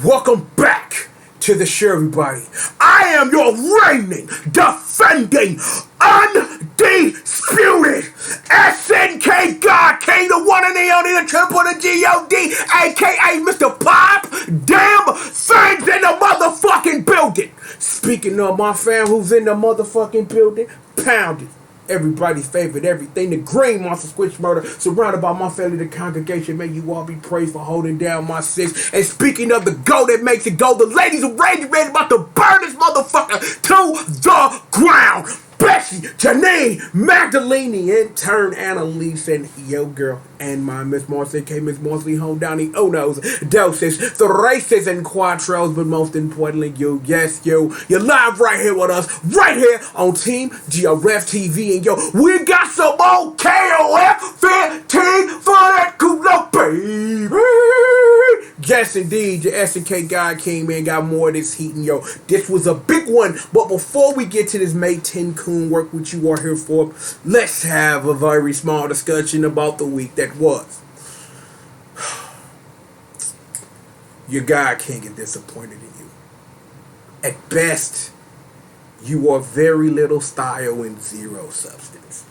Welcome back to the show, everybody. I am your reigning, defending, undisputed SNK God King, the one and the only, the triple, the G.O.D, aka Mr. Pop Damn Things in the motherfucking building. Speaking of my fam who's in the motherfucking building, pound it. Everybody's favorite, everything, the green monster squitch murder, surrounded by my family, the congregation. May you all be praised for holding down my six. And speaking of the go that makes it go, the ladies are ready about to burn this motherfucker to the ground. Bessie, Janine, Magdalene, intern Annalise, and yo girl, and my Miss Marcy, K. Miss Marcy, home down the Onos, doses, the races and quattros, but most importantly, you, yes, you're live right here with us, right here on Team GRF TV, and yo, we got some old KOF 15 for that Kula, baby. Yes, indeed, your SNK God King, man, got more of this heat, and yo, this was a big one, but before we get to this Meitenkun work which you are here for, let's have a very small discussion about the week that was. Your God King is disappointed in you. At best, you are very little style and zero substance.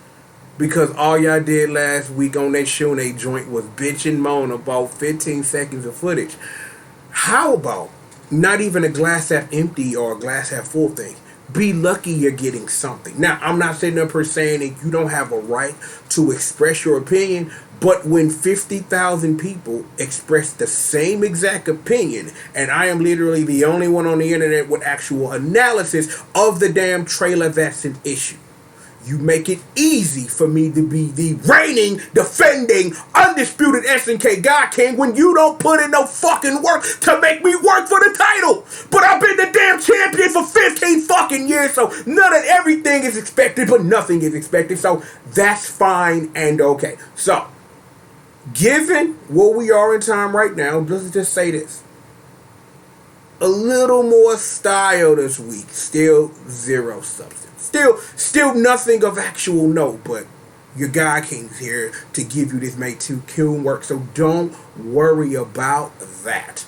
Because all y'all did last week on that show and they joint was bitch and moan about 15 seconds of footage. How about not even a glass half empty or a glass half full thing? Be lucky you're getting something. Now, I'm not sitting up here saying that you don't have a right to express your opinion, but when 50,000 people express the same exact opinion, and I am literally the only one on the internet with actual analysis of the damn trailer, that's an issue. You make it easy for me to be the reigning, defending, undisputed SNK God King when you don't put in no fucking work to make me work for the title. But I've been the damn champion for 15 fucking years, so none of everything is expected, but nothing is expected, so that's fine and okay. So, given where we are in time right now, let's just say this. A little more style this week, still zero substance. Still nothing of actual note, but your God King's here to give you this Meitenkun work, so don't worry about that.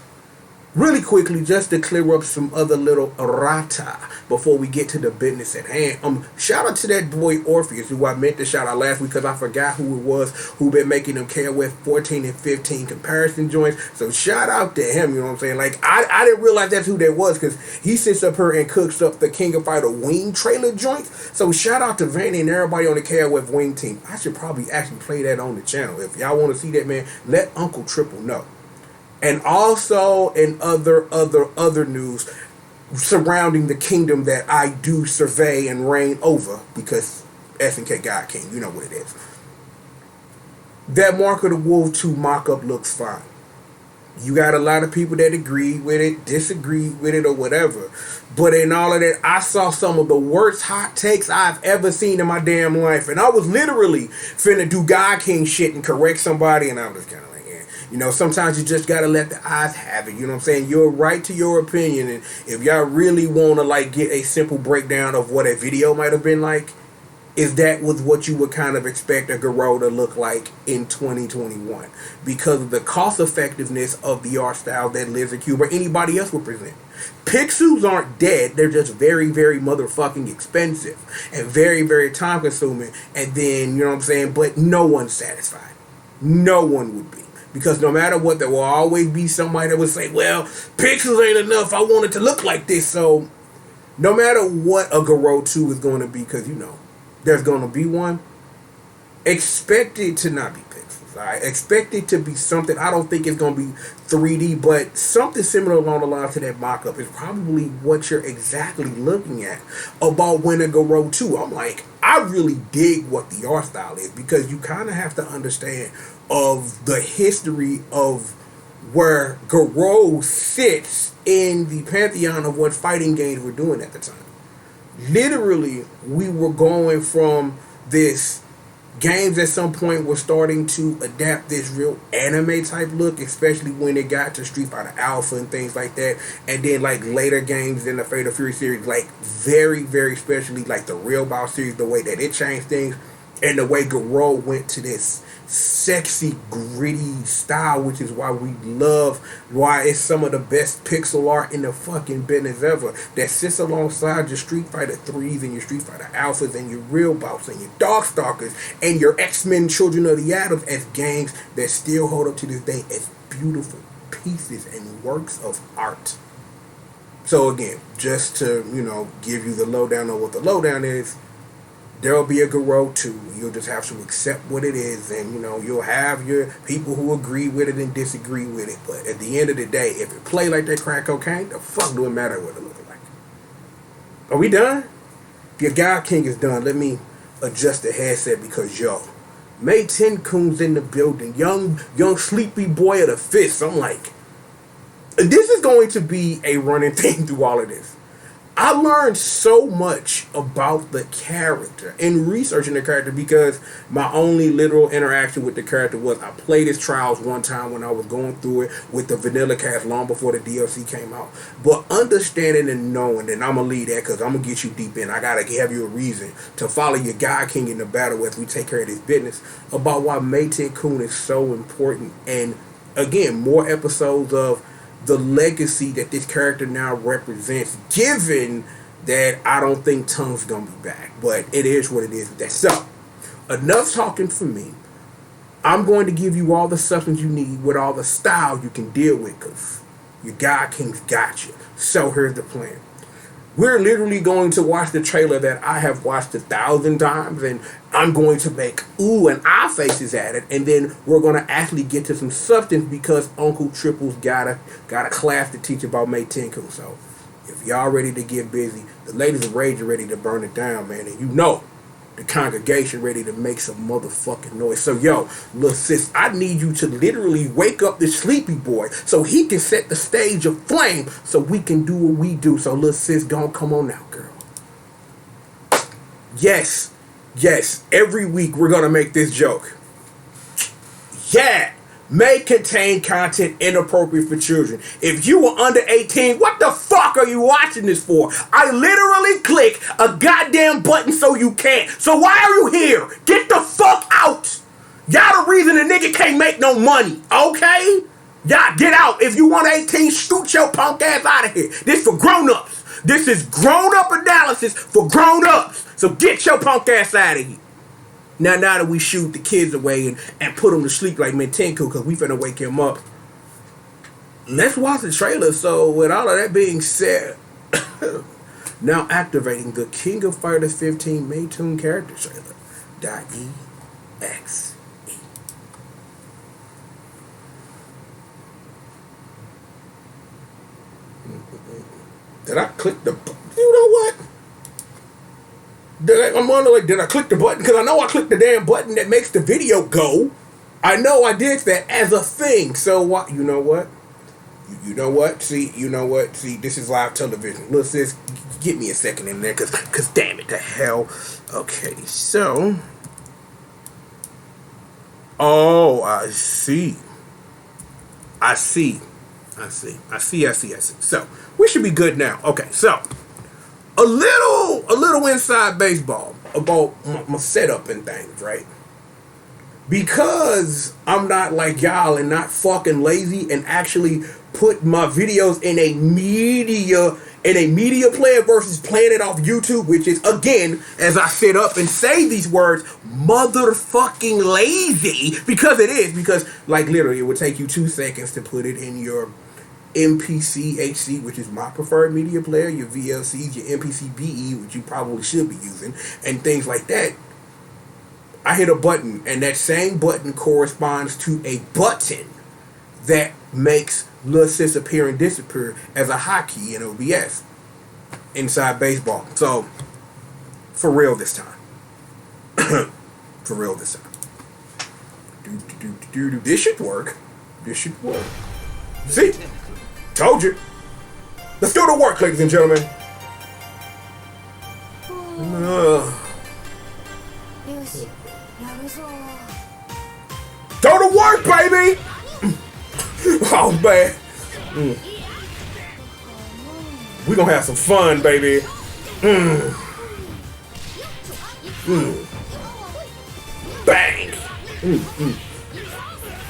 Really quickly, just to clear up some other little errata before we get to the business at hand. Shout out to that boy Orpheus, who I meant to shout out last week because I forgot who it was who been making them KOF 14 and 15 comparison joints. So shout out to him, you know what I'm saying? Like, I didn't realize that's who that was because he sits up here and cooks up the King of Fighter Wing trailer joints. So shout out to Vanny and everybody on the KOF Wing team. I should probably actually play that on the channel. If y'all want to see that, man, let Uncle Triple know. And also in other news surrounding the kingdom that I do survey and reign over, because SNK God King, you know what it is. That Mark of the Wolf 2 mock-up looks fine. You got a lot of people that agree with it, disagree with it, or whatever. But in all of that, I saw some of the worst hot takes I've ever seen in my damn life. And I was literally finna do God King shit and correct somebody, and I was kind of like, you know, sometimes you just gotta let the eyes have it. You know what I'm saying? You're right to your opinion, and if y'all really wanna like get a simple breakdown of what a video might have been like, is that was what you would kind of expect a G.O.D to look like in 2021 because of the cost effectiveness of the art style that Lizard Cube or anybody else would present. Pixels aren't dead, they're just very, very motherfucking expensive and very, very time consuming, and then, you know what I'm saying, but no one's satisfied. No one would be. Because no matter what, there will always be somebody that would say, well, pixels ain't enough, I want it to look like this. So, no matter what a G.O.D 2 is going to be, because, you know, there's going to be one, expect it to not be pixels. Right? Expect it to be something, I don't think it's going to be 3D, but something similar along the lines to that mock-up is probably what you're exactly looking at about when a G.O.D 2. I'm like, I really dig what the art style is, because you kind of have to understand of the history of where G.O.D sits in the pantheon of what fighting games were doing at the time. Literally, we were going from this games at some point were starting to adapt this real anime type look, especially when it got to Street Fighter Alpha and things like that, and then like later games in the Fatal Fury series, like very, very especially like the Real Bout series, the way that it changed things. And the way Garou went to this sexy, gritty style, which is why we love, why it's some of the best pixel art in the fucking business ever. That sits alongside your Street Fighter 3s and your Street Fighter Alphas and your Real Bouts and your Darkstalkers and your X-Men Children of the Atoms as games that still hold up to this day as beautiful pieces and works of art. So again, just to, give you the lowdown on what the lowdown is, there'll be a Garou 2. You'll just have to accept what it is, and you'll have your people who agree with it and disagree with it. But at the end of the day, if it play like that crack cocaine, the fuck do it matter what it looks like? Are we done? Your God King is done. Let me adjust the headset because Meitenkun's in the building. Young sleepy boy of the fist. I'm like, this is going to be a running thing through all of this. I learned so much about the character and researching the character because my only literal interaction with the character was I played his trials one time when I was going through it with the vanilla cast long before the DLC came out. But understanding and knowing, and I'm going to leave that because I'm going to get you deep in. I got to give you a reason to follow your God King in the battle as we take care of this business about why Meitenkun is so important. And again, more episodes of the legacy that this character now represents, given that I don't think Tongue's gonna be back. But it is what it is. So, enough talking for me. I'm going to give you all the substance you need with all the style you can deal with, because your God King's got you. So here's the plan. We're literally going to watch the trailer that I have watched 1,000 times, and I'm going to make ooh and ah faces at it, and then we're going to actually get to some substance because Uncle Triple's got a class to teach about Meitenkun. So if y'all ready to get busy, the ladies of rage are ready to burn it down, man, and the congregation ready to make some motherfucking noise. So little sis, I need you to literally wake up this sleepy boy so he can set the stage aflame so we can do what we do. So little sis, don't come on now, girl. Yes, every week we're gonna make this joke. Yeah, may contain content inappropriate for children. If you were under 18, what the fuck are you watching this for? I literally click a goddamn button so you can't. So why are you here? Get the fuck out. Y'all the reason a nigga can't make no money, okay? Y'all get out. If you want 18, shoot your punk ass out of here. This for grown-ups. This is grown-up analysis for grown-ups. So get your punk ass out of here. Now that we shoot the kids away and put them to sleep like Meitenkun, because we finna wake him up, let's watch the trailer. So with all of that being said, now activating the King of Fighters 15 Meitenkun character trailer. .exe. Did I click the... You know what? I'm wondering, like, did I click the button? Because I know I clicked the damn button that makes the video go. I know I did that as a thing. So what? You know what? You know what? See, this is live television. Look, sis, give me a second in there, because damn it, the hell. Okay, so. Oh, I see. So, we should be good now. Okay, so. A little inside baseball about my setup and things, right? Because I'm not like y'all and not fucking lazy and actually put my videos in a media player versus playing it off YouTube, which is, again, as I sit up and say these words, motherfucking lazy, because it is, because like literally it would take you 2 seconds to put it in your MPC HC, which is my preferred media player, your VLCs, your MPC BE, which you probably should be using, and things like that. I hit a button, and that same button corresponds to a button that makes Lil Sis appear and disappear as a hotkey in OBS inside baseball. So, for real this time. This should work. See? Told you. Let's go to work, ladies and gentlemen. Go to work, baby! Oh, man. We gonna have some fun, baby.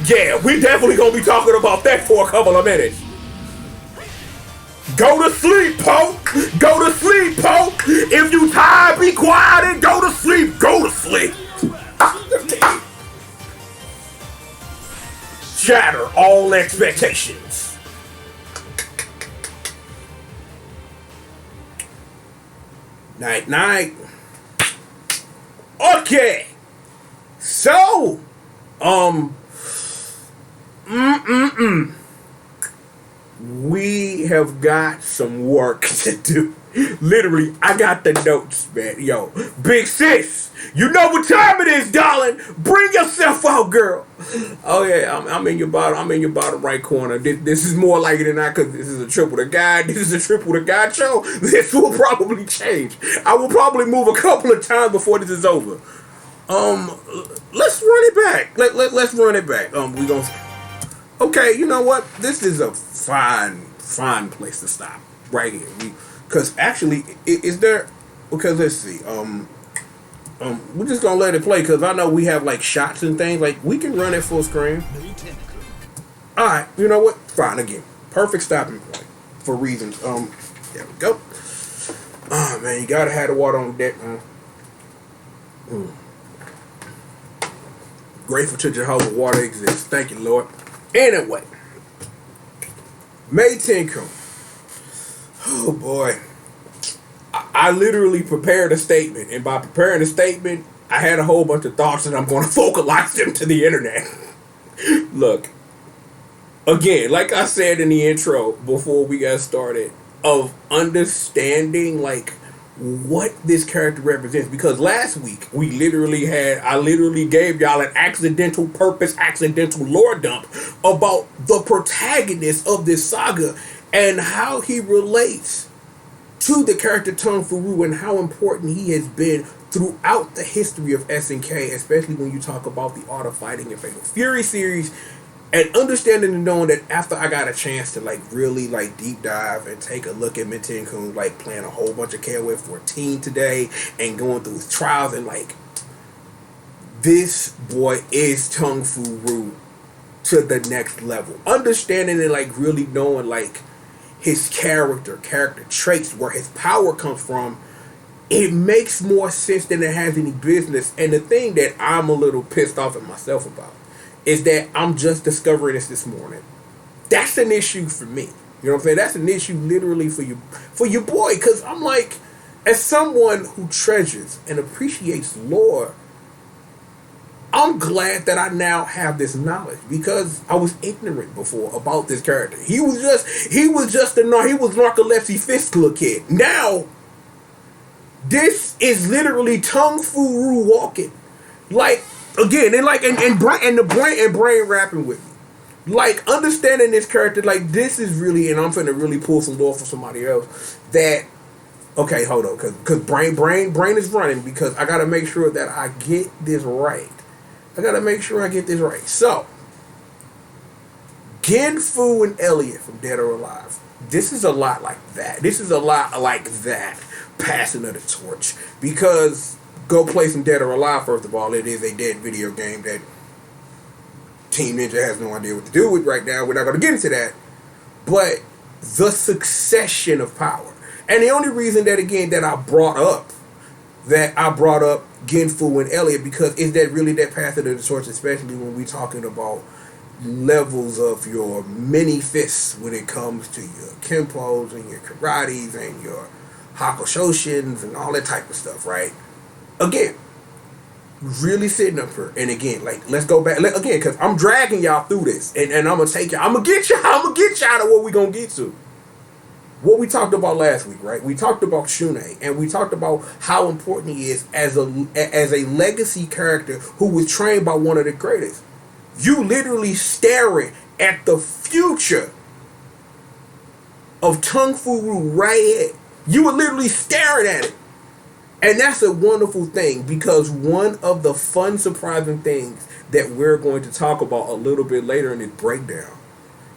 Yeah, we definitely gonna be talking about that for a couple of minutes. Go to sleep, Pope. Go to sleep, Pope. If you tired, be quiet and go to sleep. Go to sleep. Shatter all expectations. Night, night. Okay. So, we have got some work to do. Literally, I got the notes, man. Yo, big sis, you know what time it is, darling. Bring yourself out, girl. Oh yeah, I'm in your bottom. I'm in your bottom right corner. This is more likely than not because this is a triple the guide. This is a triple the guide show. This will probably change. I will probably move a couple of times before this is over. Let's run it back. Let's run it back. We gonna. Okay, you know what? This is a fine place to stop right here. Because actually, is there? Because let's see. We're just gonna let it play because I know we have like shots and things. Like we can run it full screen. All right, you know what? Fine again. Perfect stopping point for reasons. There we go. Oh man, you gotta have the water on deck, man. Grateful to Jehovah water exists. Thank you, Lord. Anyway, Meitenkun. Oh boy. I literally prepared a statement, and by preparing a statement, I had a whole bunch of thoughts and I'm going to vocalize them to the internet. Look, again, like I said in the intro before we got started, of understanding like what this character represents, because last week I literally gave y'all an accidental lore dump about the protagonist of this saga and how he relates to the character Tung Fu and how important he has been throughout the history of SNK, especially when you talk about the Art of Fighting and Fatal Fury series, and understanding and knowing that after I got a chance to like really like deep dive and take a look at Meitenkun, like playing a whole bunch of KOF 14 today and going through his trials, and like this boy is Tung Fu to the next level. Understanding and like really knowing like his character traits, where his power comes from, it makes more sense than it has any business. And the thing that I'm a little pissed off at myself about is that I'm just discovering this morning. That's an issue for me. You know what I'm saying? That's an issue literally for your boy. Because I'm like, as someone who treasures and appreciates lore, I'm glad that I now have this knowledge, because I was ignorant before about this character. He was narcolepsy fistula kid. Now, this is literally Tung Fu walking. Like, again, and brain rapping with me. Like, understanding this character, like, this is really, and I'm finna really pull some lore for somebody else, that, okay, hold on, because brain is running, because I gotta make sure that I get this right. So, Gen Fu and Elliot from Dead or Alive. This is a lot like that. Passing of the torch. Because go play some Dead or Alive, first of all. It is a dead video game that Team Ninja has no idea what to do with right now. We're not going to get into that. But the succession of power. And the only reason that, again, that I brought up Gen Fu and Elliot, because is that really that passing of the torch, especially when we're talking about levels of your mini fists when it comes to your Kenpos and your Karates and your Hakushoshins and all that type of stuff, right? Again, really sitting up here, and again, like, let's go back again, because I'm dragging y'all through this, and I'm gonna take y'all, I'm gonna get y'all to what we gonna get to. What we talked about last week, right? We talked about Shune, and we talked about how important he is as a legacy character who was trained by one of the greatest. You literally staring at the future of Tung Fu right here. You were literally staring at it. And that's a wonderful thing, because one of the fun, surprising things that we're going to talk about a little bit later in this breakdown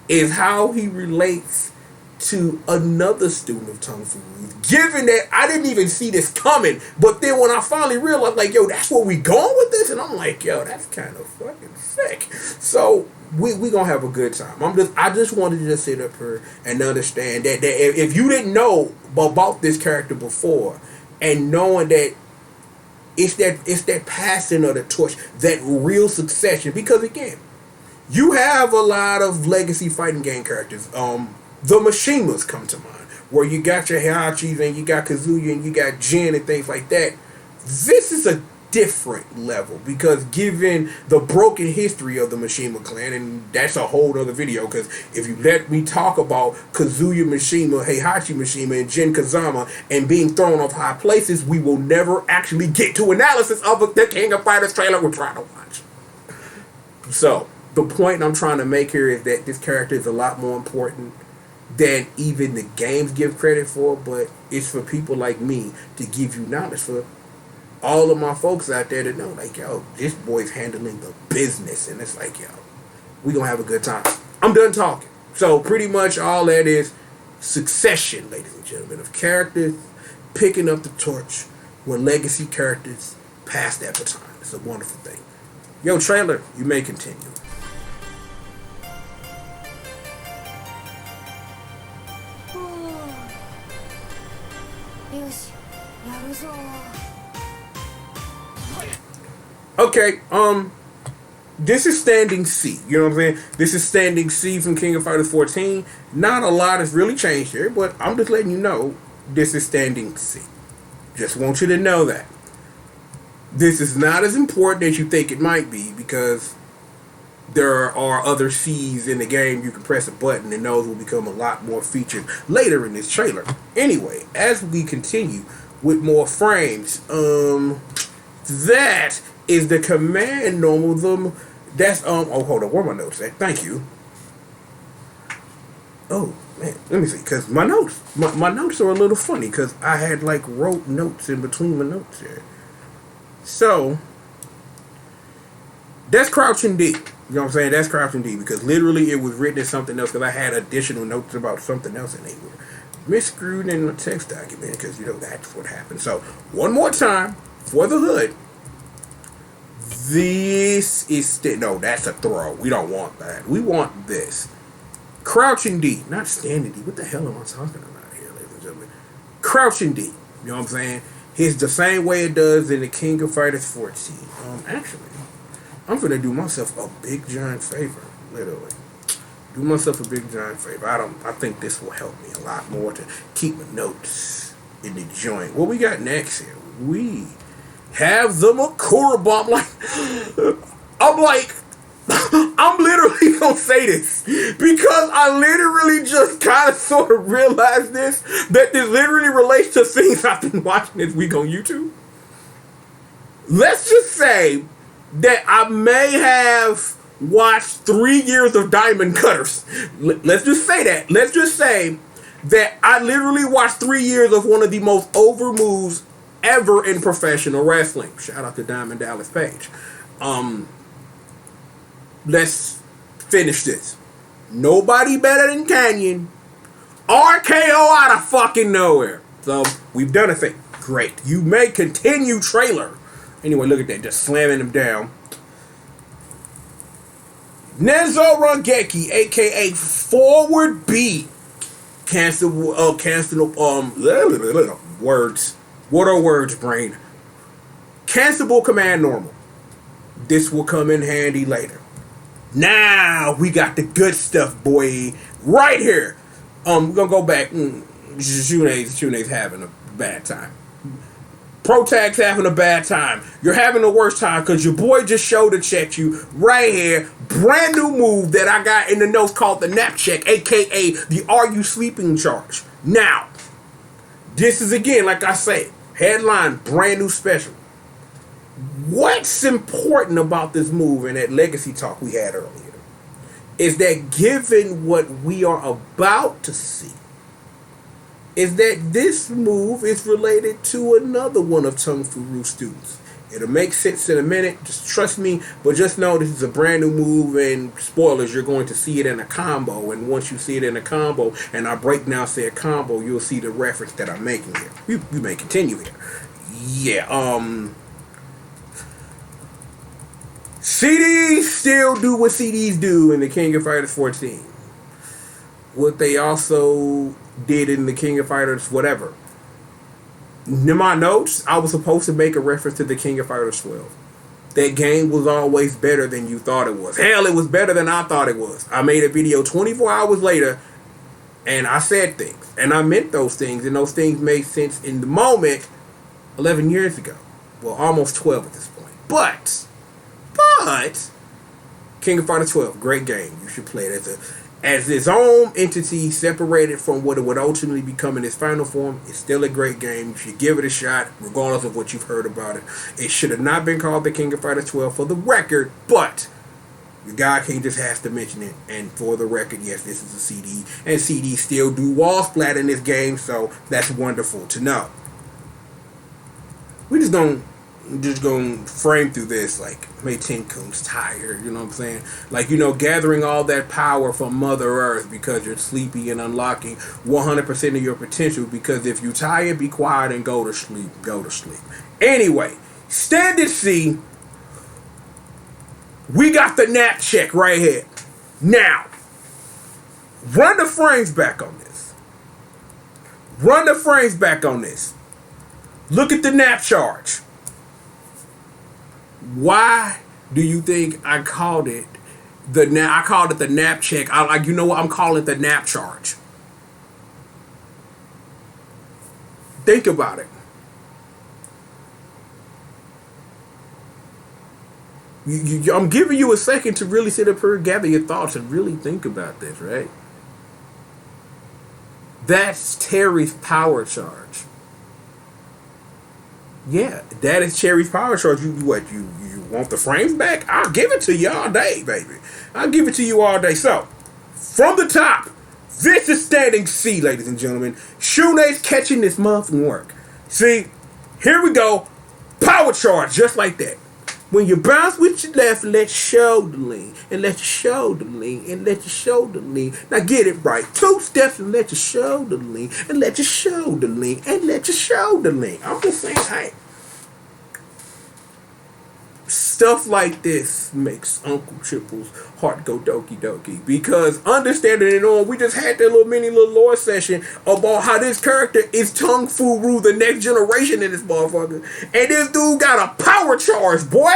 is how he relates to another student of Tung Fu Ru's, given that I didn't even see this coming, but then when I finally realized, like, yo, that's where we going with this, and I'm like, yo, that's kind of fucking sick. So we gonna have a good time. I just wanted to just sit up here and understand that if you didn't know about this character before, and knowing that it's that passing of the torch, that real succession, because again, you have a lot of legacy fighting game characters. The Mishimas come to mind, where you got your Heihachis and you got Kazuya and you got Jin and things like that. This is a different level, because given the broken history of the Mishima clan, and that's a whole other video, because if you let me talk about Kazuya Mishima, Heihachi Mishima, and Jin Kazama and being thrown off high places, we will never actually get to analysis of the King of Fighters trailer we're trying to watch. So the point I'm trying to make here is that this character is a lot more important than even the games give credit for, but it's for people like me to give you knowledge, for all of my folks out there to know, like, yo, this boy's handling the business, and it's like, yo, we gonna have a good time. I'm done talking. So pretty much all that is succession, ladies and gentlemen, of characters picking up the torch when legacy characters pass that baton. It's a wonderful thing. Yo, trailer, you may continue. Okay, this is standing C. You know what I'm saying? This is standing C from King of Fighters 14. Not a lot has really changed here, but I'm just letting you know this is standing C. Just want you to know that. This is not as important as you think it might be, because there are other C's in the game. You can press a button and those will become a lot more featured later in this trailer. Anyway, as we continue with more frames, that is the command normal. That's oh, hold on, where are my notes at? Thank you. Oh man, let me see, because my notes are a little funny, because I had like wrote notes in between my notes here. So that's crouching D. You know what I'm saying? That's crouching D, because literally it was written as something else, because I had additional notes about something else, and they were misscrewed in the text document, because, you know, that's what happened. So one more time for the hood. This is no, that's a throw. We don't want that. We want this. Crouching D, not standing D. What the hell am I talking about here, ladies and gentlemen? Crouching D. You know what I'm saying? It's the same way it does in the King of Fighters 14. Actually, I'm gonna do myself a big giant favor. Literally, do myself a big giant favor. I think this will help me a lot more to keep my notes in the joint. What we got next here? We have the Makura bomb. I'm literally gonna say this because I literally just kind of sort of realized that this literally relates to things I've been watching this week on YouTube. Let's just say that I may have watched 3 years of Diamond Cutters. Let's just say that. Let's just say that I literally watched 3 years of one of the most over moves ever in professional wrestling. Shout out to Diamond Dallas Page. Let's finish this. Nobody better than Canyon. RKO out of fucking nowhere. So we've done a thing. Great. You may continue trailer. Anyway, look at that. Just slamming him down. Nezo Rangeki, aka Forward B. Cancel words. What are words, brain? Cancelable command normal. This will come in handy later. Now we got the good stuff, boy. Right here. We're gonna go back. Shune's having a bad time. Protag's having a bad time. You're having the worst time because your boy just shoulder checked you right here. Brand new move that I got in the notes called the nap check, aka the Are You Sleeping charge. Now, this is again, like I say, headline, brand new special. What's important about this move and that legacy talk we had earlier is that given what we are about to see, is that this move is related to another one of Tung Fu Ru's students, It'll make sense in a minute. Just trust me. But just know this is a brand new move, and spoilers, you're going to see it in a combo. And once you see it in a combo, and I break down said combo, you'll see the reference that I'm making here. We may continue here. Yeah. CDs still do what CDs do in the King of Fighters 14. What they also did in the King of Fighters whatever. In my notes, I was supposed to make a reference to the King of Fighters 12. That game was always better than you thought it was. Hell, it was better than I thought it was. I made a video 24 hours later, and I said things. And I meant those things, and those things made sense in the moment 11 years ago. Well, almost 12 at this point. But, King of Fighters 12, great game. You should play it as its own entity, separated from what it would ultimately become in its final form. It's still a great game. You should give it a shot, regardless of what you've heard about it. It should have not been called the King of Fighters 12 for the record, but the guy King just has to mention it. And for the record, yes, this is a CD, and CDs still do wall splat in this game, so that's wonderful to know. We just gonna frame through this like Meitenkun's tired, you know what I'm saying? Like, gathering all that power from Mother Earth because you're sleepy and unlocking 100% of your potential, because if you tired, be quiet and go to sleep. Anyway, Standard C, we got the nap check right here. Now, run the frames back on this. Look at the nap charge. Why do you think I called it the nap check? You know what? I'm calling it the nap charge. Think about it. I'm giving you a second to really sit up here, gather your thoughts, and really think about this, right? That's Terry's power charge. Yeah, that is Cherry's power charge. You want the frames back? I'll give it to you all day, baby. I'll give it to you all day. So, from the top, this is Standing C, ladies and gentlemen. Shune's catching this muffin work. See, here we go. Power charge, just like that. When you bounce with your left, let your shoulder lean, and let your shoulder lean, and let your shoulder lean. Now get it right. 2 steps and let your shoulder lean, and let your shoulder lean, and let your shoulder lean. I'm just saying, hey. Stuff like this makes Uncle Triple's heart go doki doki, because understanding it on, we just had that little lore session about how this character is Tung Fu Ru, the next generation in this motherfucker, and this dude got a power charge, boy.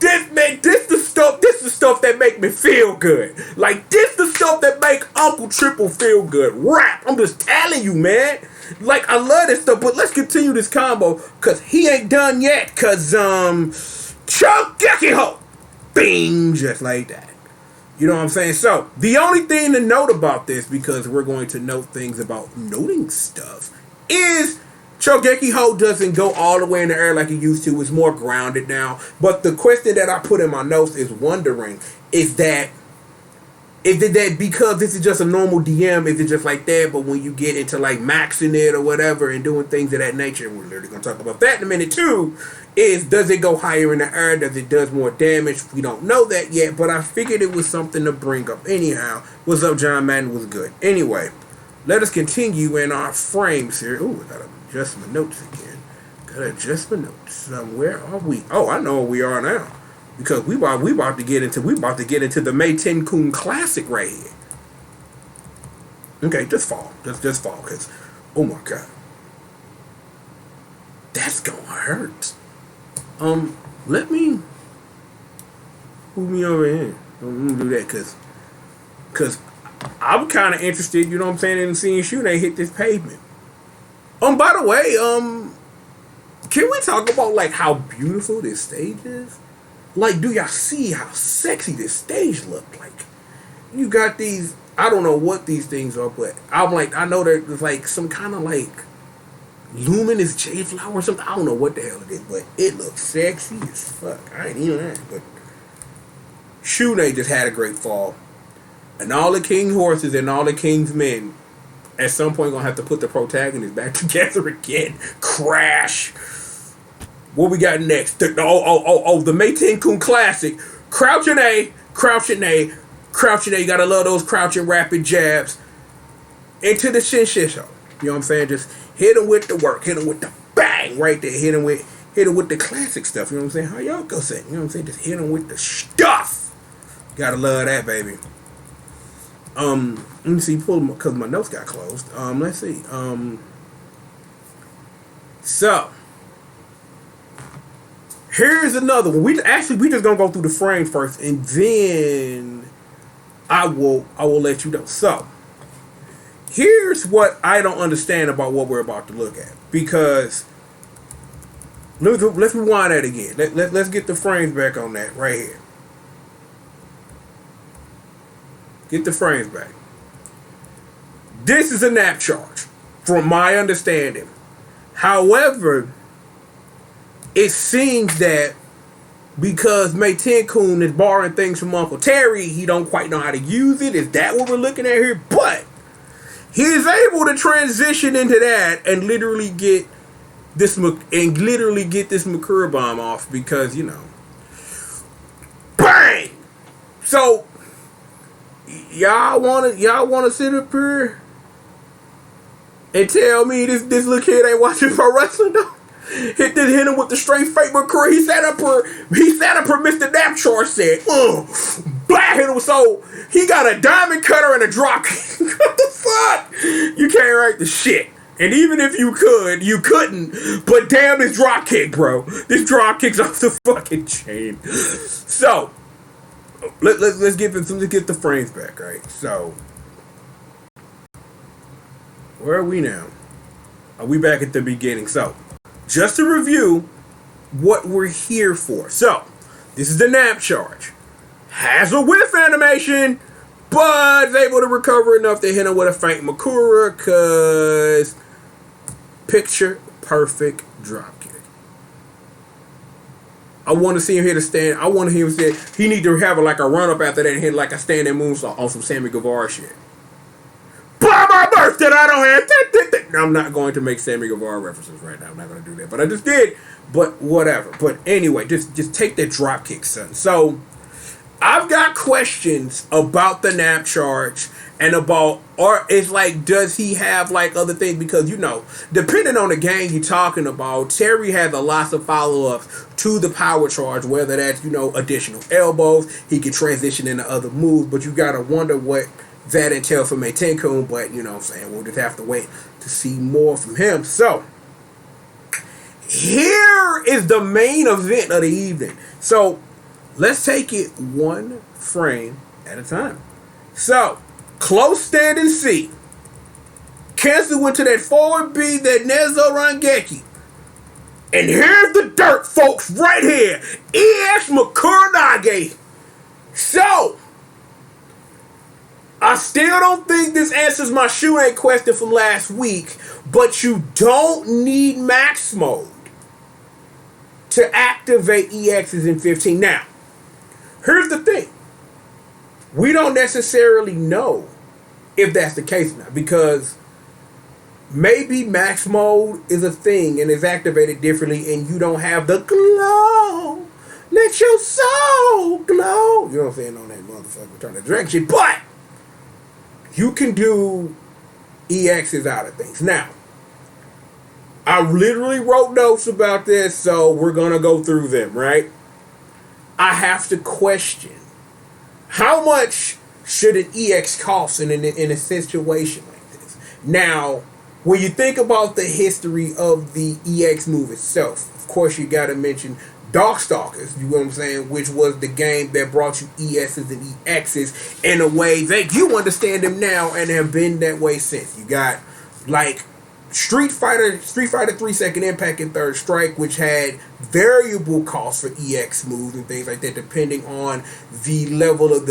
This the stuff that make me feel good. Like, this the stuff that make Uncle Triple feel good. Rap. I'm just telling you, man. Like, I love this stuff, but let's continue this combo, cause he ain't done yet. Cause Chokeki Ho, bing, just like that. You know what I'm saying? So the only thing to note about this, because we're going to note things about noting stuff, is Chokeki Ho doesn't go all the way in the air like he used to. It's more grounded now. But the question that I put in my notes is wondering, is it that because this is just a normal DM, is it just like that? But when you get into like maxing it or whatever and doing things of that nature, and we're literally going to talk about that in a minute too, does it go higher in the air? Does it does more damage? We don't know that yet, but I figured it was something to bring up. Anyhow, what's up, John Madden? Was good. Anyway, let us continue in our frames here. Ooh, I gotta adjust my notes again. Where are we? Oh, I know where we are now. Because we about to get into the Meitenkun classic right here. Okay, just fall, cause oh my god, that's gonna hurt. Let me move me over here. I'm gonna do that cause I'm kind of interested. You know what I'm saying, in seeing Shune hit this pavement. By the way, can we talk about like how beautiful this stage is? Like, do y'all see how sexy this stage looked like? You got these, I don't know what these things are, but I'm like, I know there's like some kind of like luminous jade flower or something. I don't know what the hell it is, but it looks sexy as fuck. I ain't even that, but Shune just had a great fall. And all the king horses and all the king's men at some point gonna have to put the protagonist back together again. Crash. What we got next? The Meitenkun classic. Crouching A, crouching A, crouching A. You gotta love those crouching rapid jabs into the shin shisho. You know what I'm saying? Just hit him with the work, hit him with the bang right there, hit him with the classic stuff. You know what I'm saying? How y'all go say? You know what I'm saying? Just hit him with the stuff. Gotta love that, baby. Let me see, pull them because my notes got closed. Let's see. So here's another one. We just gonna go through the frame first, and then I will let you know. So here's what I don't understand about what we're about to look at, because let's rewind that again. Let's get the frames back on that right here. Get the frames back. This is a nap charge, from my understanding. However, it seems that because Meitenkun is borrowing things from Uncle Terry, he don't quite know how to use it. Is that what we're looking at here? But he is able to transition into that and literally get this Makura bomb off, because, you know, bang. So y'all wanna sit up here and tell me this little kid ain't watching pro wrestling though? Hit him with the straight fake Makura. He sat up her, Mr. Napchar said, black hit him. So he got a diamond cutter and a drop kick. What the fuck? You can't write the shit. And even if you could, you couldn't. But damn, this drop kick, bro. This drop kick's off the fucking chain. So let's get the frames back, right? So where are we now? Are we back at the beginning? So just to review what we're here for. So this is the nap charge. Has a whiff animation, but is able to recover enough to hit him with a faint Makura, cause picture perfect drop kick. I want to see him hit a stand. I want to hear him say he need to have a run up after that and hit like a standing moonsault on some Sammy Guevara shit. By my birthday, I don't have. I'm not going to make Sammy Guevara references right now. I'm not going to do that, but I just did. But whatever. But anyway, just take that drop kick, son. So I've got questions about the nap charge and about, or it's like, does he have like other things? Because, you know, depending on the game you're talking about, Terry has a lot of follow-ups to the power charge, whether that's, you know, additional elbows, he can transition into other moves, but you gotta wonder what that entails for Meitenkun. But, you know what I'm saying, we'll just have to wait to see more from him. So here is the main event of the evening. So let's take it one frame at a time. So close standing C. Cancel went to that forward B, that Nezo Rangeki. And here's the dirt, folks, right here. EX Makuranage. So I still don't think this answers my shoe ain't question from last week, but you don't need max mode to activate EXs in 15. Now, here's the thing. We don't necessarily know if that's the case now, because maybe max mode is a thing and is activated differently and you don't have the glow. Let your soul glow. You know what I'm saying, on that motherfucker trying to drag shit. But you can do EXs out of things. Now, I literally wrote notes about this, so we're going to go through them, right? I have to question, how much should an EX cost in a situation like this? Now, when you think about the history of the EX move itself, of course you got to mention Darkstalkers, you know what I'm saying, which was the game that brought you ESs and EXs in a way that you understand them now and have been that way since. You got like Street Fighter 3-second impact and third strike, which had variable costs for EX moves and things like that, depending on the level of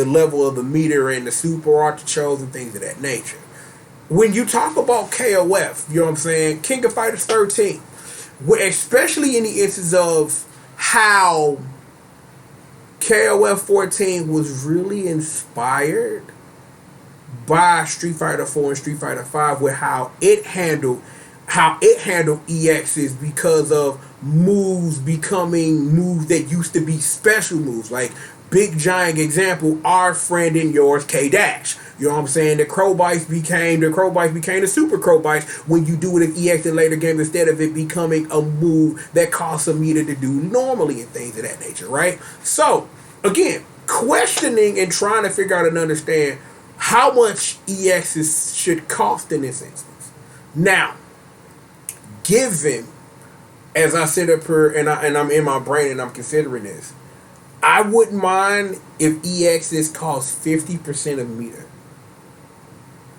the meter and the super artichokes and things of that nature. When you talk about KOF, you know what I'm saying, King of Fighters 13, especially in the instance of how KOF 14 was really inspired by Street Fighter 4 and Street Fighter 5, with how it handled how it handled EXs because of moves becoming moves that used to be special moves. Like, big giant example, our friend and yours, K Dash. You know what I'm saying? The Crow Bites became the Super Crow Bites when you do it in EX in later games instead of it becoming a move that costs a meter to do normally and things of that nature, right? So, again, questioning and trying to figure out and understand how much EXs should cost in this instance. Now, given, as I sit up here and I'm in my brain and I'm considering this, I wouldn't mind if EXs cost 50% of meter.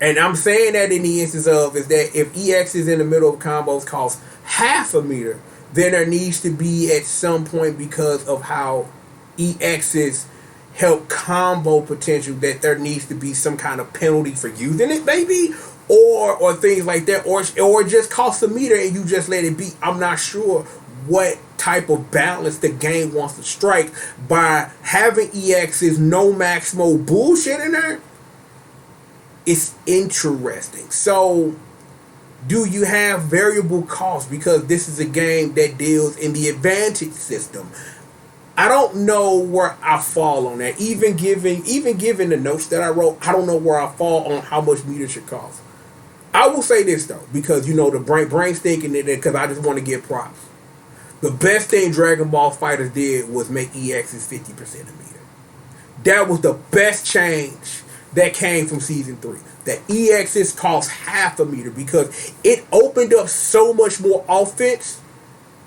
And I'm saying that in the instance of is that if EXs in the middle of combos cost half a meter, then there needs to be at some point, because of how EXs help combo potential, that there needs to be some kind of penalty for using it, maybe, or things like that, or just cost a meter and you just let it be. I'm not sure what type of balance the game wants to strike by having EXs no maximo bullshit in there. It's interesting. So, do you have variable costs? Because this is a game that deals in the advantage system. I don't know where I fall on that. Even given the notes that I wrote, I don't know where I fall on how much meter should cost. I will say this though, because the brain's thinking it, because I just want to get props. The best thing Dragon Ball FighterZ did was make EXs 50% of meter. That was the best change that came from Season 3. That EXs cost half a meter because it opened up so much more offense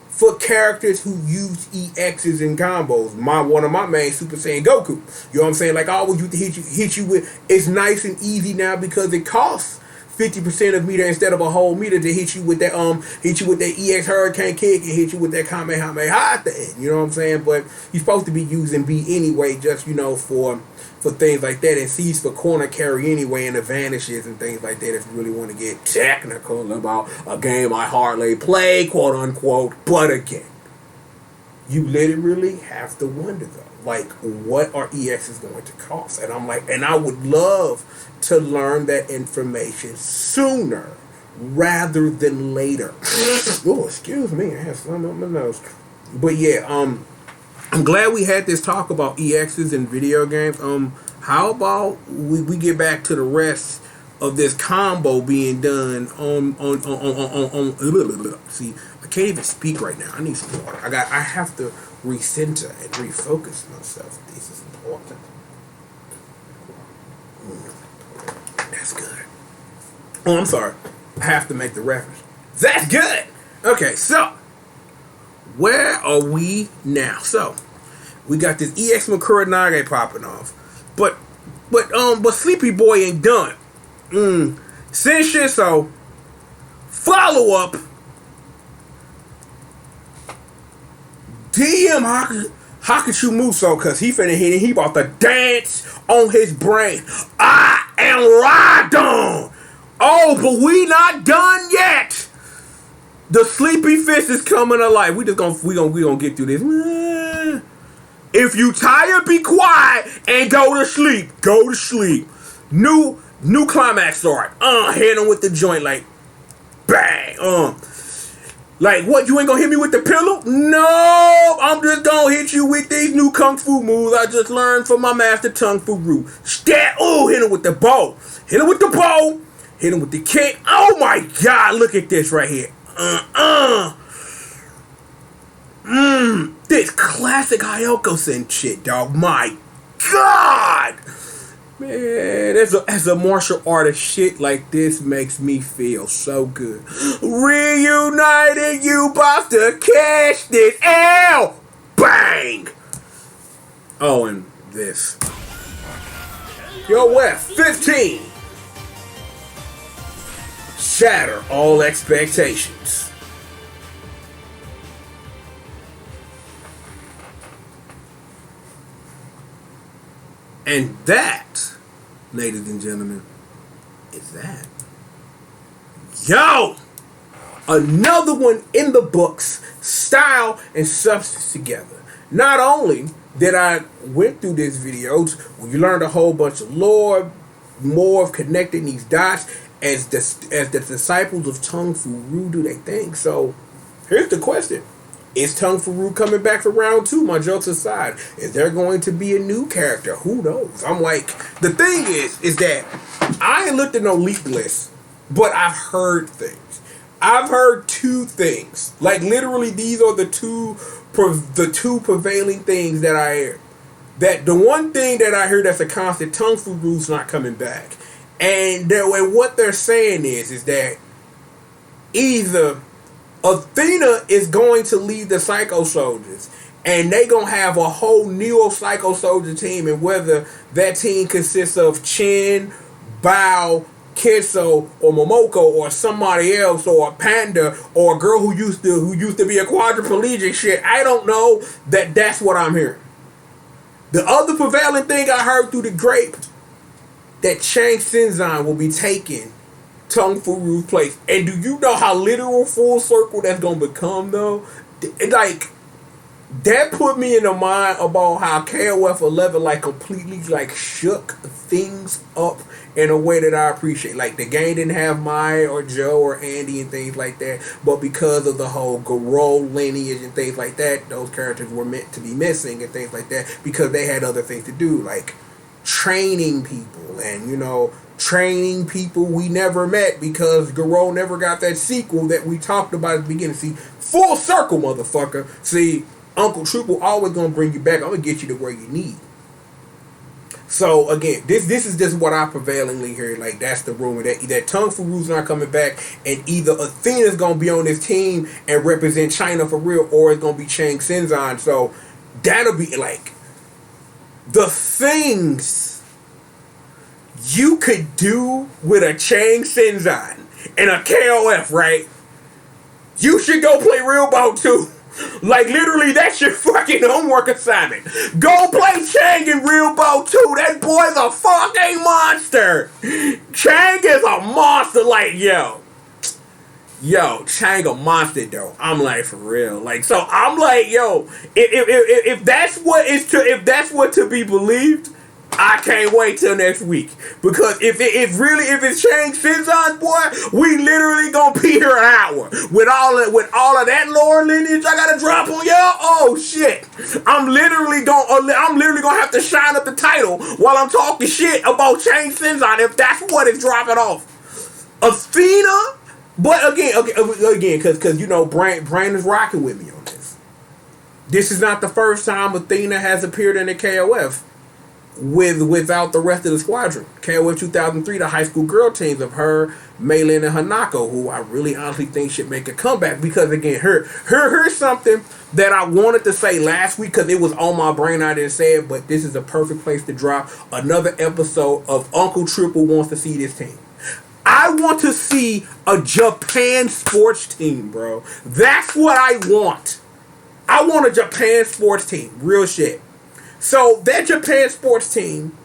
for characters who use EXs in combos. One of my main Super Saiyan Goku. You know what I'm saying? Like, I always used to hit you with. It's nice and easy now because it costs 50% of meter instead of a whole meter to hit you with that EX Hurricane Kick and hit you with that Kamehameha at the end. You know what I'm saying? But you're supposed to be using B anyway, just for things like that, and C's for corner carry anyway, and the vanishes and things like that if you really want to get technical about a game I hardly play, quote unquote. But again, you literally have to wonder though, like, what are EXs going to cost? And I'm like, and I would love to learn that information sooner rather than later. Oh, excuse me, I have some on my nose. But yeah, I'm glad we had this talk about EXs in video games. How about we get back to the rest of this combo being done on see, I can't even speak right now. I need some water. I have to recenter and refocus myself. This is important. That's good. Oh, I'm sorry. I have to make the reference. That's good. Okay, so where are we now? So we got this EX Makuranage popping off, but Sleepy Boy ain't done. So follow up. DM Hakuchu Muso, cause he finna hit it. He about to dance on his brain. I am Radon. Oh, but we not done yet. The Sleepy Fist is coming alive. We gonna get through this. If you tired, be quiet and go to sleep. Go to sleep. New climax start. Hit him with the joint like bang. Like, what, you ain't gonna hit me with the pillow? No, I'm just gonna hit you with these new kung fu moves I just learned from my master Tung Fu Roo. Hit him with the bow. Hit him with the bow. Hit him with the kick. Oh my God, look at this right here. This classic Hyoko-sen shit, dog. My God. Man, as a martial artist, shit like this makes me feel so good. Reunited, you about to catch this L! Bang! Oh, and this. Yo, West, 15. Shatter all expectations. And that, ladies and gentlemen, is that. Yo! Another one in the books, style and substance together. Not only did I went through this video, where you learned a whole bunch of lore, more of connecting these dots, as the disciples of Tung Fu Ru do they think. So here's the question. Is Tung Fu Ru coming back for round 2? My jokes aside, is there going to be a new character? Who knows? I'm like, the thing is that I ain't looked at no leak list, but I've heard things. I've heard 2 things. Like literally, these are the two prevailing things that I hear. That the one thing that I hear that's a constant, Tung Fu Ru's not coming back, and what they're saying is that either Athena is going to lead the Psycho Soldiers, and they gonna have a whole Neo Psycho Soldier team, and whether that team consists of Chin, Bao, Kiso, or Momoko, or somebody else, or a panda, or a girl who used to be a quadriplegic shit, I don't know. That's what I'm hearing. The other prevailing thing I heard through the grape, that Chang Shenzhen will be taking Tung Fu Ru's place. And do you know how literal full circle that's gonna become though? Like, that put me in the mind about how KOF 11 like completely like shook things up in a way that I appreciate. Like, the game didn't have Mai or Joe or Andy and things like that, but because of the whole Garou lineage and things like that, those characters were meant to be missing and things like that because they had other things to do, like training people and, you know, training people we never met because Garou never got that sequel that we talked about at the beginning. See, full circle, motherfucker. See, Uncle Triple always gonna bring you back. I'm gonna get you to where you need. So again, this is just what I prevailingly hear. Like, that's the rumor that Tung Fu Ru's not coming back, and either Athena's gonna be on this team and represent China for real, or it's gonna be Chang Shenzhen. So that'll be like the things you could do with a Chang Shenzhen and a KOF, right? You should go play Real Bout 2. Like, literally, that's your fucking homework assignment. Go play Chang in Real Bout 2. That boy's a fucking monster. Chang is a monster. Like, yo, Chang a monster though. I'm like, for real. Like, so I'm like, yo, if that's what to be believed, I can't wait till next week, because if it's Chang Shenzhen, boy, we literally gonna be here an hour with all of that lore lineage I gotta drop on y'all. Oh shit, I'm literally gonna have to shine up the title while I'm talking shit about Chang Shenzhen if that's what is dropping off. Athena, but again, because you know, Brain is rocking with me on this. This is not the first time Athena has appeared in the KOF. Without the rest of the squadron. KOF 2003, the high school girl teams of her, Meilin, and Hanako, who I really honestly think should make a comeback, because again, here's something that I wanted to say last week because it was on my brain, I didn't say it, but this is a perfect place to drop another episode of Uncle Triple Wants to See This Team. I want to see a Japan sports team, bro. That's what I want. I want a Japan sports team. Real shit. So that Japan sports team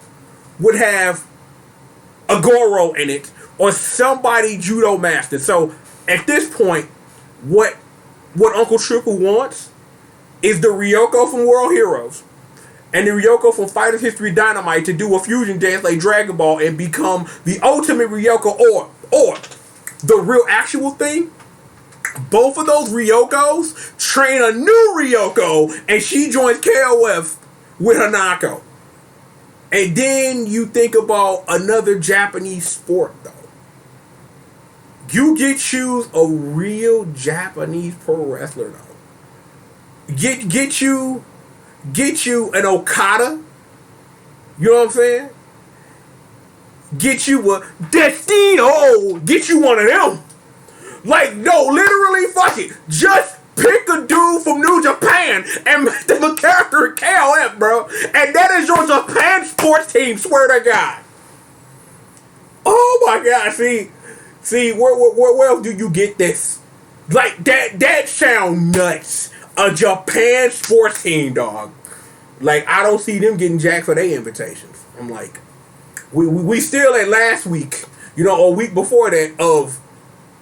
would have a Goro in it or somebody judo master. So at this point, what Uncle Triple wants is the Ryoko from World Heroes and the Ryoko from Fighters History Dynamite to do a fusion dance like Dragon Ball and become the ultimate Ryoko, or the real actual thing. Both of those Ryokos train a new Ryoko and she joins KOF with Hanako. And then you think about another Japanese sport though. You choose a real Japanese pro wrestler though. Get you an Okada. You know what I'm saying? Get you a Destino. Get you one of them. Like, no, literally, fuck it. Just pick a dude from New Japan and make them a character in KOF, bro. And that is your Japan sports team, swear to God. Oh my God, see, where else do you get this? Like, that sound nuts. A Japan sports team, dog. Like, I don't see them getting jacked for their invitations. I'm like, we still at last week, you know, or week before that, of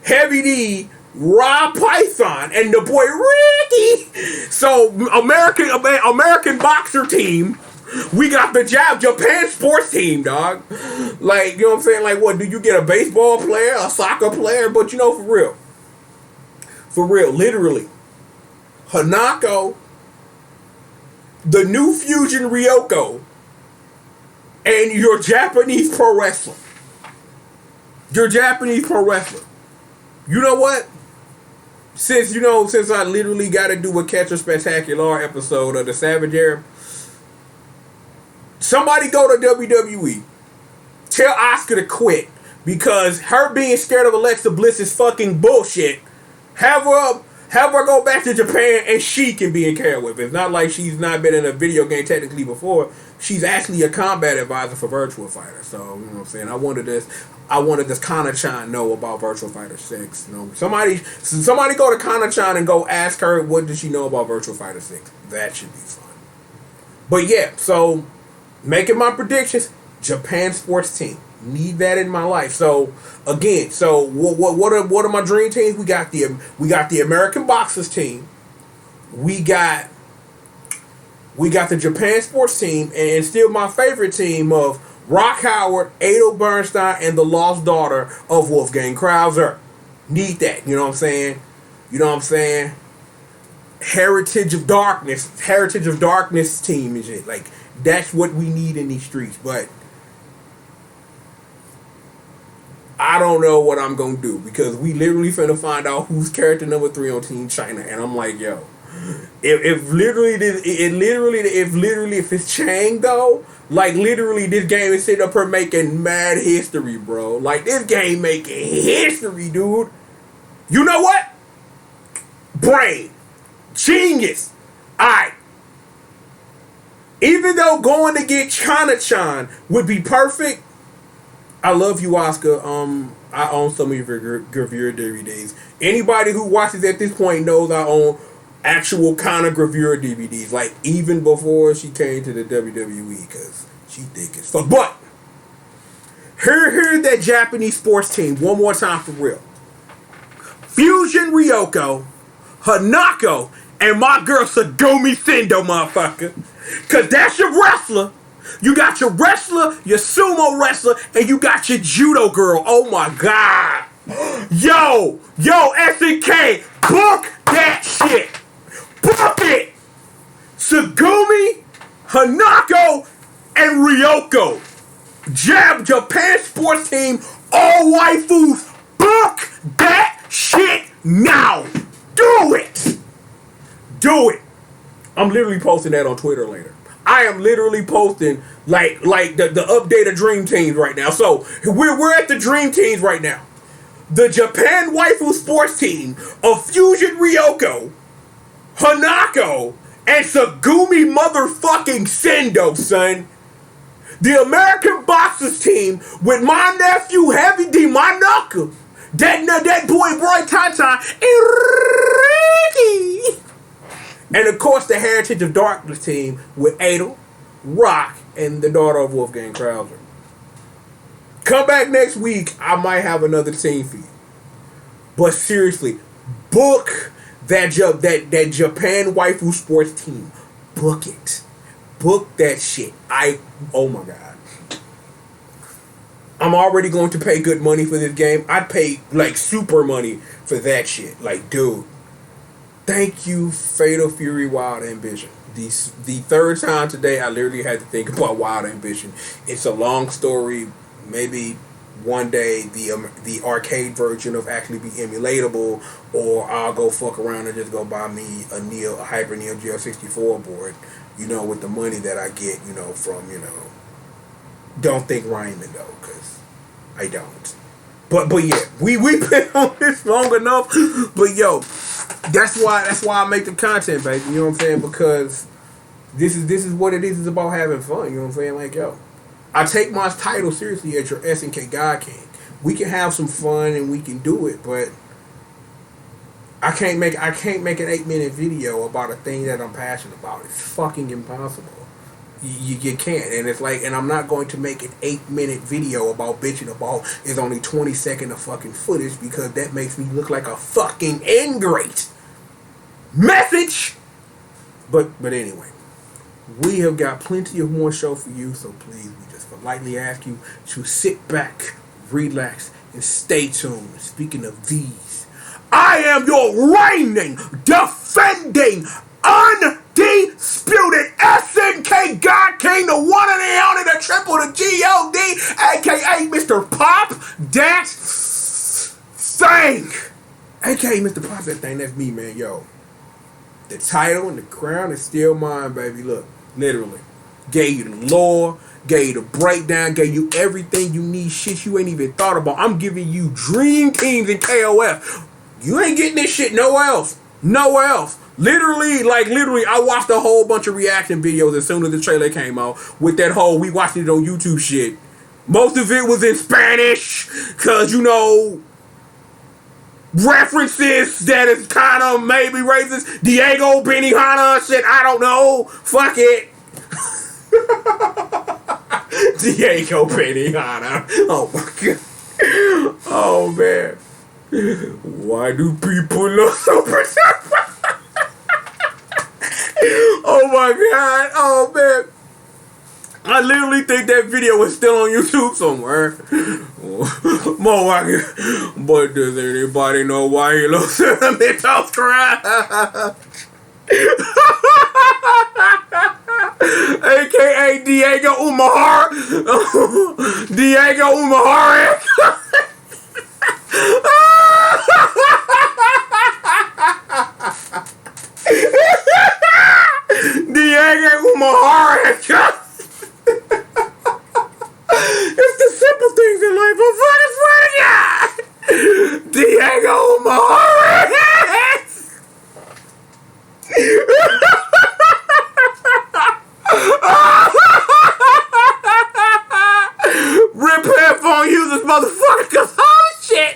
Heavy D, Rob Python, and the boy Ricky. So American boxer team We got the Japan sports team, dog. Like, you know what I'm saying? Like, what, do you get a baseball player, a soccer player? But, you know, for real, literally, Hanako, the new Fusion Ryoko, and your Japanese pro wrestler. Your Japanese pro wrestler. You know what? Since I literally got to do a Catch a Spectacular episode of the Savage Era, somebody go to WWE. Tell Asuka to quit. Because her being scared of Alexa Bliss is fucking bullshit. Have her go back to Japan and she can be in care with. It's not like she's not been in a video game technically before. She's actually a combat advisor for Virtua Fighter. So, you know what I'm saying? I wanted this Kana-chan know about Virtua Fighter 6. You know, somebody go to Kana-chan and go ask her what does she know about Virtua Fighter 6. That should be fun. But yeah, so making my predictions, Japan sports team. Need that in my life. So again, what are my dream teams? We got the American Boxers team. We got the Japan sports team, and still my favorite team of Rock Howard, Ado Bernstein, and the lost daughter of Wolfgang Krauser. Need that. You know what I'm saying? Heritage of Darkness team and shit. Like, that's what we need in these streets. But I don't know what I'm gonna do, because we literally finna find out who's character number 3 on Team China, and I'm like, yo, if it's Chang though, like literally this game is sitting up here making mad history, bro. Like, this game making history, dude. You know what? Brain, genius. Alright. Even though going to get Kana-chan would be perfect, I love you, Asuka. I own some of your gravure DVDs. Anybody who watches at this point knows I own actual Kana gravure DVDs. Like, even before she came to the WWE, because she thick as fuck. But here's that Japanese sports team one more time for real. Fusion Ryoko, Hanako, and my girl Sagumi Sendo, motherfucker. Because that's your wrestler. You got your wrestler, your sumo wrestler, and you got your judo girl. Oh my god. Yo, SNK, book that shit. Book it. Sagumi, Hanako, and Ryoko. Japan sports team, all waifus. Book that shit now. Do it. I'm literally posting that on Twitter later. I am literally posting like the updated Dream Teams right now. So we're at the Dream Teams right now. The Japan waifu sports team of Fusion Ryoko, Hanako, and Sagumi motherfucking Sendo, son. The American Boxers team with my nephew Heavy D, my knuckle, that boy Roy Tata, and Ricky. And of course, the Heritage of Darkness team with Adel, Rock, and the daughter of Wolfgang Krauser. Come back next week, I might have another team for you. But seriously, book that Japan waifu sports team. Book it. Book that shit. Oh my god. I'm already going to pay good money for this game. I'd pay like super money for that shit. Like, dude. Thank you, Fatal Fury Wild Ambition. The third time today, I literally had to think about Wild Ambition. It's a long story. Maybe one day the arcade version of actually be emulatable, or I'll go fuck around and just go buy me a Hyper Neo Geo 64 board. You know, with the money that I get, you know, from, you know, don't think Ryman though, because I don't. But yeah, we've been on this long enough. But yo, that's why I make the content, baby. You know what I'm saying? Because this is what it is. It's about having fun. You know what I'm saying? Like, yo, I take my title seriously as your SNK God King. We can have some fun and we can do it, but I can't make an 8-minute video about a thing that I'm passionate about. It's fucking impossible. You can't, and it's like, and I'm not going to make an 8-minute video about bitching about is only 20 seconds of fucking footage, because that makes me look like a fucking ingrate. Message. But anyway, We have got plenty of more show for you, so please, we just politely ask you to sit back, relax, and stay tuned. Speaking of these, I am your reigning, defending, undisputed SNK God King, the one and the only, the triple, the G.O.D, aka Mr. Pop That Thing, aka Mr. Pop That Thing. That's me, man. Yo, the title and the crown is still mine, baby. Look, literally, gave you the lore, gave you the breakdown, gave you everything you need, shit you ain't even thought about. I'm giving you dream teams in KOF. You ain't getting this shit nowhere else. Nowhere else. Literally, I watched a whole bunch of reaction videos as soon as the trailer came out with that whole we watched it on YouTube shit. Most of it was in Spanish, cause you know, references that is kind of maybe racist. Diego Benihana shit, I don't know. Fuck it. Diego Benihana. Oh my god. Oh man. Why do people look so protective? Oh my god. Oh man. I literally think that video is still on YouTube somewhere. But does anybody know why he looks sentimental crap? AKA Diego Umahara. Diego Umahara. Diego Umahara. It's the simple things in life. I'm fucking swearing, Diego Umahara. Rip headphone users, motherfucker, cause holy shit.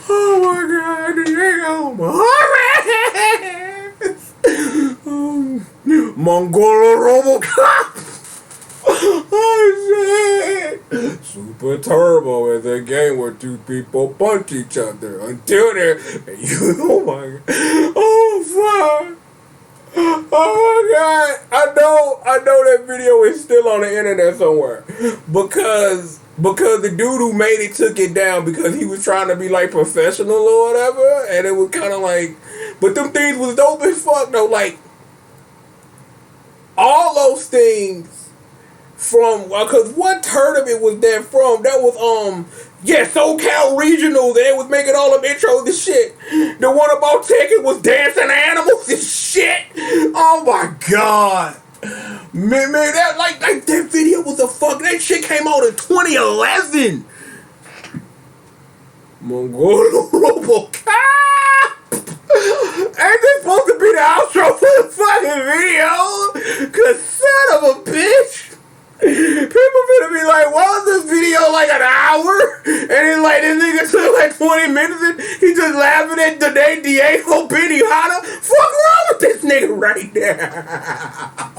Oh my god, Diego Umahara. Mongolo Robocop. Oh shit. Super Turbo is a game where two people punch each other until they're oh my god. Oh fuck. Oh my god. I know that video is still on the internet somewhere. Because the dude who made it took it down because he was trying to be like professional or whatever, and it was kinda like, but them things was dope as fuck though, like all those things from, cause what tournament was that from? That was SoCal Regionals, and they was making all them intros and shit. The one about Tekken was dancing animals and shit. Oh my god. Man, that like that video was a fuck. That shit came out in 2011. Mongolo Robocop. Ain't this supposed to be the outro for the fucking video? Cause son of a bitch. People gonna be like, why was this video like an hour? And then like this nigga took like 20 minutes and he just laughing at the name Diego Benihana. Fuck wrong with this nigga right now?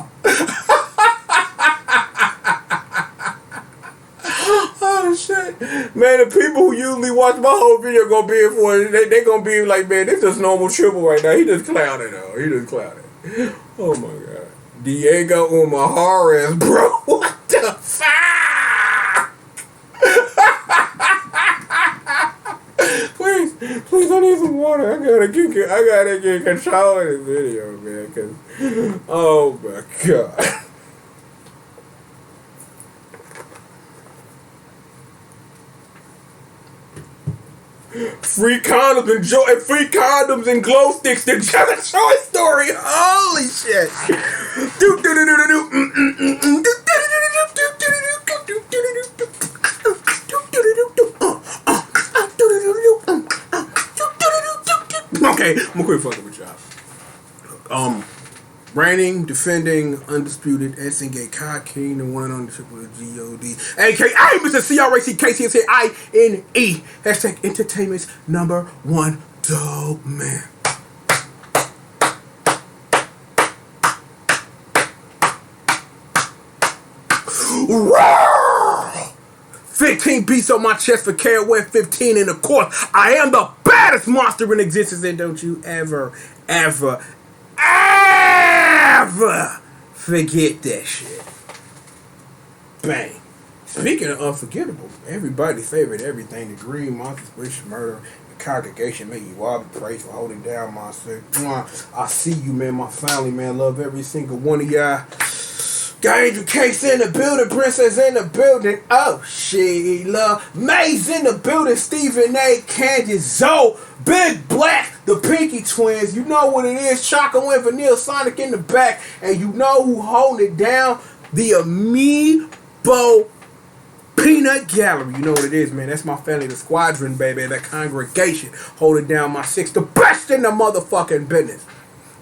Oh shit. Man, the people who usually watch my whole video gonna be in for it. They gonna be like, man, this is normal triple right now. He just clowned though. He just clowned. Oh my god. Diego Umahara, bro. What the fuck? Please, I need some water. I gotta get control of this video, man. Cause, oh my god. Free condoms and glow sticks. The Toy Story. Holy shit. Okay, I'm gonna quit fucking with y'all. Reigning, defending, undisputed SNK God King, the one and only triple G.O.D, aka Mr. CRACKCSAINE, hashtag entertainment's #1 dope man. Roar! 15 beats on my chest for KOF 15, and of course, I am the baddest monster in existence, and don't you ever, ever forget that shit. Bang. Speaking of unforgettable, everybody's favorite everything, the Green Monsters, Wish Murder, the congregation, may you all be praised for holding down my sister. I see you, man, my family, man, love every single one of y'all. Got Angel Case in the building, Princess in the building, oh, Sheila, May's in the building, Stephen A, Candy, Zoe, Big Black, the Pinky Twins, you know what it is, Choco and Vanilla, Sonic in the back, and you know who holding it down, the Amiibo Peanut Gallery. You know what it is, man. That's my family, the squadron, baby. That congregation holding down my six. The best in the motherfucking business.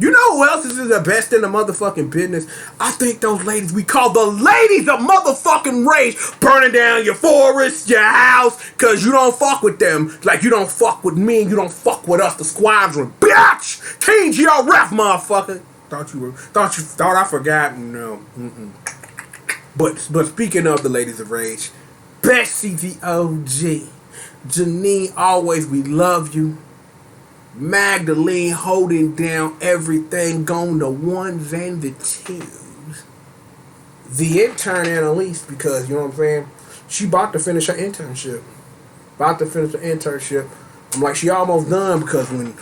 You know who else is the best in the motherfucking business? I think those ladies we call the ladies of motherfucking rage, burning down your forest, your house, cause you don't fuck with them like you don't fuck with me and you don't fuck with us, the squadron. Bitch! King G.O.D, motherfucker. Thought I forgot? No. But speaking of the ladies of rage, Betsy the OG, Janine, always we love you. Magdalene holding down everything, going the ones and the twos. The intern Annalise, because you know what I'm saying, she about to finish her internship. I'm like, she almost done, because when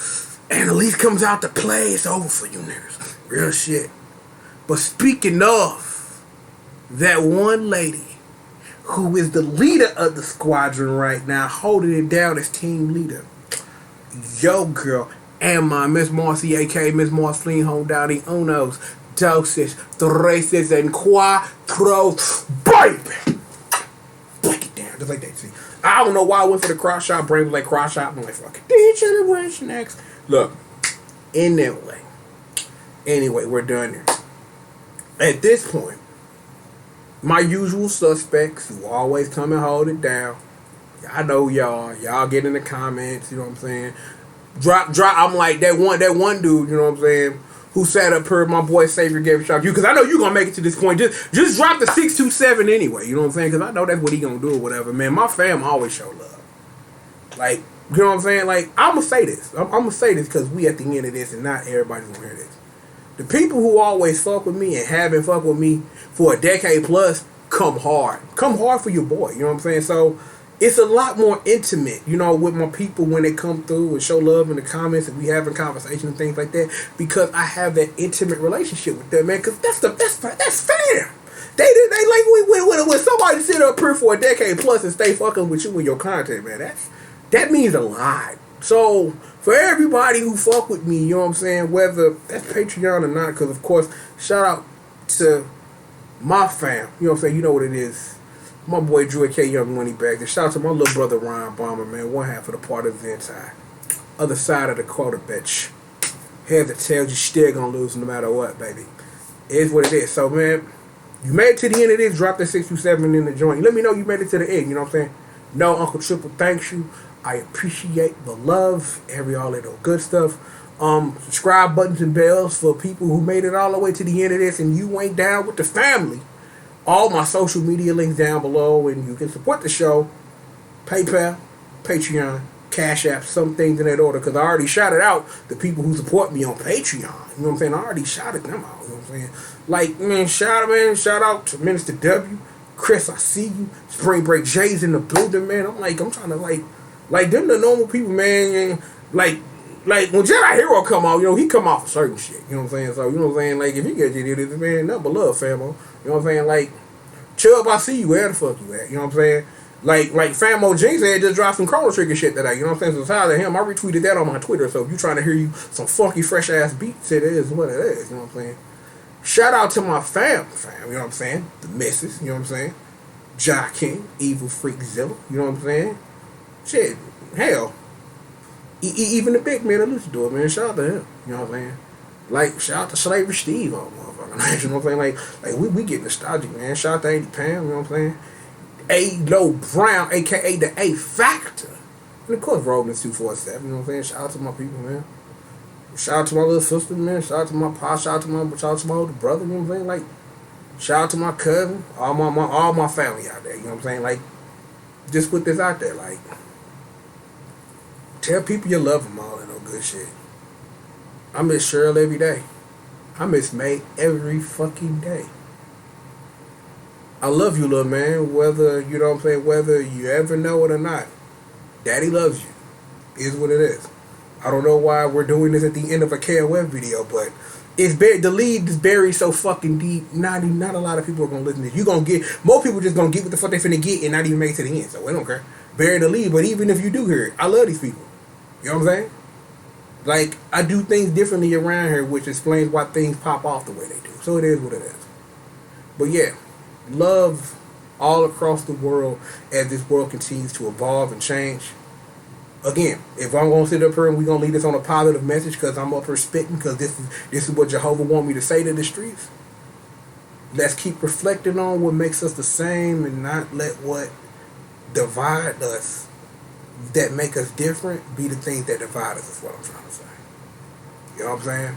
Annalise comes out to play, it's over for you niggas. Real shit. But speaking of that one lady who is the leader of the squadron right now, holding it down as team leader, yo girl, and my Miss Marcy, aka Miss Marceline, hold down the unos, doses, tres, and cuatro, baby. Break it down, just like that. See, I don't know why I went for the cross shot. Brain was like cross shot. I'm like, fuck it. D-Generation X. Look, in that way. Anyway, we're done here. At this point, my usual suspects who always come and hold it down. I know y'all get in the comments, you know what I'm saying? Drop. I'm like that one dude, you know what I'm saying, who sat up here, my boy Savior gave a shout you, because I know you gonna make it to this point. Just drop the 627 anyway, you know what I'm saying? Because I know that's what he gonna do or whatever, man. My fam always show love. Like, you know what I'm saying? Like, I'm gonna say this. I'm gonna say this because we at the end of this and not everybody's gonna hear this. The people who always fuck with me and haven't fucked with me for a decade plus, come hard. Come hard for your boy, you know what I'm saying? So it's a lot more intimate, you know, with my people when they come through and show love in the comments and we having conversations and things like that, because I have that intimate relationship with them, man. Because that's fam. They like when somebody sit up here for a decade plus and stay fucking with you and your content, man. That means a lot. So for everybody who fuck with me, you know what I'm saying, whether that's Patreon or not, because of course, shout out to my fam, you know what I'm saying, you know what it is. My boy Drew K. Young Money Bag. And shout out to my little brother Ryan Bomber, man. One half of the part of the entire other side of the quota, bitch. Head that tells you still gonna lose no matter what, baby. It is what it is. So, man, you made it to the end of this. Drop that 627 in the joint. Let me know you made it to the end. You know what I'm saying? No, Uncle Triple thanks you. I appreciate the love. All that good stuff. Subscribe buttons and bells for people who made it all the way to the end of this and you ain't down with the family. All my social media links down below, and you can support the show. PayPal, Patreon, Cash App, some things in that order, because I already shouted out the people who support me on Patreon. You know what I'm saying? I already shouted them out. You know what I'm saying? Like, man, shout out to Minister W. Chris, I see you. Spring Break Jay's in the building, man. I'm trying to, like them the normal people, man. And, like when Jedi Hero come out, you know, he come out for certain shit. You know what I'm saying? So, you know what I'm saying? Like, if you get you this, man, nothing but love, famo. You know what I'm saying? Like, Chubb, I see you. Where the fuck you at? You know what I'm saying? Like Famo Jinx had just dropped some Chrono Trigger shit today. You know what I'm saying? So shout out to him. I retweeted that on my Twitter. So if you trying to hear you some funky, fresh ass beats, it is what it is. You know what I'm saying? Shout out to my fam. You know what I'm saying? The missus. You know what I'm saying? Ja King, Evil Freak Zilla. You know what I'm saying? Shit, hell. Even the big man that listen to it, man. Shout out to him. You know what I'm saying? Like, shout out to Slavery Steve, oh motherfucker. You know what I'm saying? Like we get nostalgic, man. Shout out to 80 Pam, you know what I'm saying? A-Lo Brown, aka the A Factor. And of course, Rollins 247, you know what I'm saying? Shout out to my people, man. Shout out to my little sister, man. Shout out to my pa, shout out to my older brother, you know what I'm saying? Like, shout out to my cousin, all my family out there, you know what I'm saying? Like, just put this out there, like, tell people you love them, all that no good shit. I miss Cheryl every day. I miss May every fucking day. I love you, little man. Whether, you know what I'm saying, whether you ever know it or not, Daddy loves you. Is what it is. I don't know why we're doing this at the end of a KOF video, but it's buried. The lead is buried so fucking deep. Not a lot of people are gonna listen to this. You gonna get more people just gonna get what the fuck they finna get and not even make it to the end. So we don't care. Bury the lead, but even if you do hear it, I love these people. You know what I'm saying? Like, I do things differently around here, which explains why things pop off the way they do. So it is what it is. But yeah, love all across the world as this world continues to evolve and change. Again, if I'm gonna sit up here and we're gonna leave this on a positive message because I'm up here spitting because this is what Jehovah want me to say to the streets. Let's keep reflecting on what makes us the same and not let what divide us, that make us different, be the things that divide us, is what I'm trying to say. You know what I'm saying?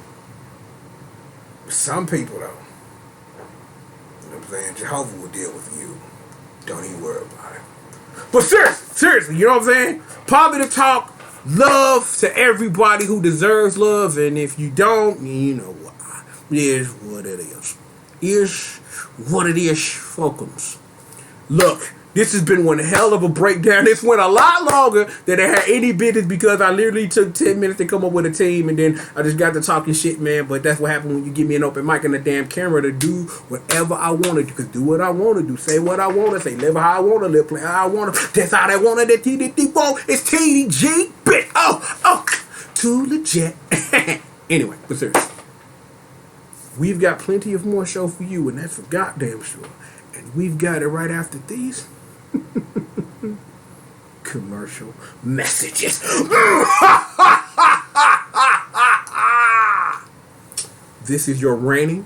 Some people though, you know what I'm saying, Jehovah will deal with you. Don't even worry about it. But seriously, you know what I'm saying? Positive talk, love to everybody who deserves love, and if you don't, you know why. It is what it is. Is what it is, folks. Look, this has been one hell of a breakdown. This went a lot longer than it had any business because I literally took 10 minutes to come up with a team and then I just got to talking shit, man. But that's what happens when you give me an open mic and a damn camera to do whatever I want to do. Cause do what I want to do, say what I want to say, live how I want to live, play how I want to. That's how they want it. That TDT won't. It's TDG, bitch. Oh, too legit. Anyway, but seriously, we've got plenty of more show for you, and that's for goddamn sure. And we've got it right after these commercial messages. This is your reigning,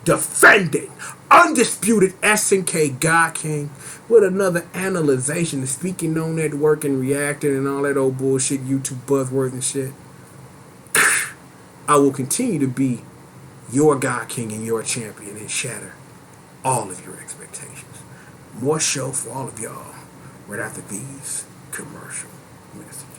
defending, undisputed SNK God King with another analyzation and speaking on that work and reacting and all that old bullshit, YouTube buzzwords and shit. I will continue to be your God King and your champion and shatter all of your expectations. More show for all of y'all right after these commercial messages.